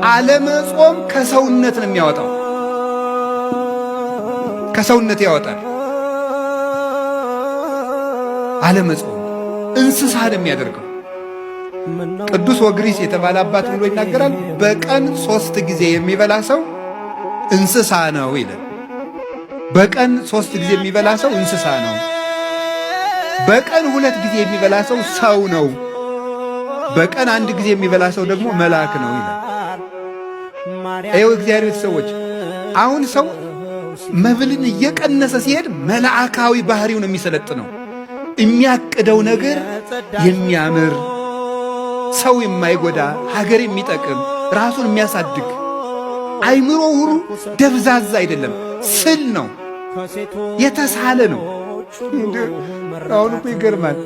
አለመጾም ከሰውነት ነው የሚያወጣው፣ ከሰውነት ያወጣል። አለመጾም እንስሳ ነው የሚያደርገው። ቅዱስ ወግሪስ የተባለ አባት ብሎ ይናገራል። በቀን 3 ጊዜ የሚበላ ሰው እንስሳ ነው ይላል። በቀን 3 ጊዜ የሚበላ ሰው እንስሳ ነው። በቀን 2 ጊዜ የሚበላ ሰው ሰው ነው። በቀን 1 ጊዜ የሚበላ ሰው ደግሞ መልአክ ነው ይላል። ይኸው እግዚአብሔር ቤተሰቦች፣ አሁን ሰው መብልን እየቀነሰ ሲሄድ መልአካዊ ባህሪው ነው የሚሰለጥነው። የሚያቅደው ነገር የሚያምር ሰው የማይጎዳ ሀገር የሚጠቅም ራሱን የሚያሳድግ አይምሮ ሁሉ ደብዛዛ አይደለም፣ ስል ነው፣ የተሳለ ነው። አሁን እኮ ይገርማል።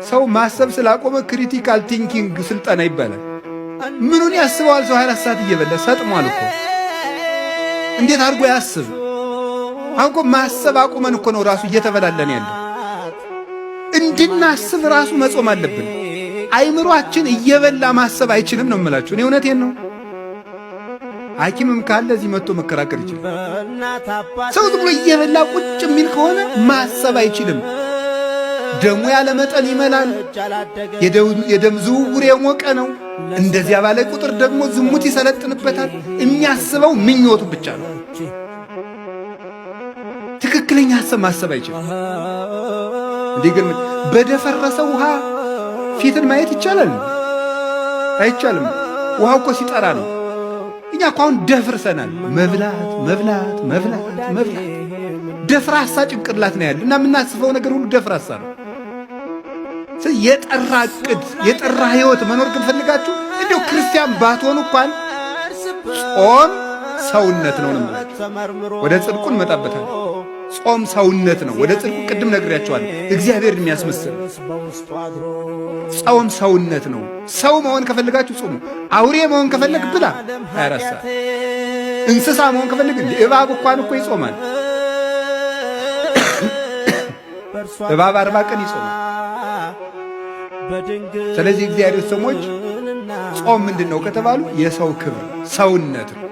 ሰው ማሰብ ስላቆመ ክሪቲካል ቲንኪንግ ስልጠና ይባላል። ምኑን ያስበዋል? ሰው 24 ሰዓት እየበላ ሰጥሟል እኮ። እንዴት አድርጎ ያስብ? አሁን እኮ ማሰብ አቁመን እኮ ነው ራሱ እየተበላለን ያለ። እንድናስብ ራሱ መጾም አለብን። አይምሮአችን እየበላ ማሰብ አይችልም ነው የምላችሁ። እኔ እውነቴን ነው። ሐኪምም ካለ እዚህ መጥቶ መከራከር ይችላል። ሰው ዝም ብሎ እየበላ ቁጭ የሚል ከሆነ ማሰብ አይችልም። ደሙ ያለ መጠን ይመላል። የደም ዝውውር የሞቀ ነው። እንደዚያ ባለ ቁጥር ደግሞ ዝሙት ይሰለጥንበታል። የሚያስበው ምኞቱ ብቻ ነው። ትክክለኛ ሐሳብ ማሰብ አይችልም። እንዲገርም በደፈረሰ ውሃ ፊትን ማየት ይቻላል? አይቻልም። ውሃው እኮ ሲጠራ ነው። እኛ እኮ አሁን ደፍርሰናል። መብላት መብላት መብላት መብላት፣ ደፍራሳ ጭንቅላት ነው ያለ እና የምናስበው ነገር ሁሉ ደፍራሳ ነው። የጠራ ዕቅድ የጠራ ሕይወት መኖር ግን ፈልጋችሁ እንዲሁ ክርስቲያን ባትሆኑ እንኳን ጾም ሰውነት ነው ነው። ወደ ጽድቁ እንመጣበታለን። ጾም ሰውነት ነው። ወደ ጽድቁ ቅድም ነግሬያቸዋለሁ። እግዚአብሔርን የሚያስመስል ጾም ሰውነት ነው። ሰው መሆን ከፈልጋችሁ ጾሙ። አውሬ መሆን ከፈለግ ብላ 24 ሰዓት። እንስሳ መሆን ከፈለግ እባብ እንኳን እኮ ይጾማል። እባብ 40 ቀን ይጾማል። ስለዚህ እግዚአብሔር ሰዎች ጾም ምንድን ነው ከተባሉ የሰው ክብር ሰውነት ነው።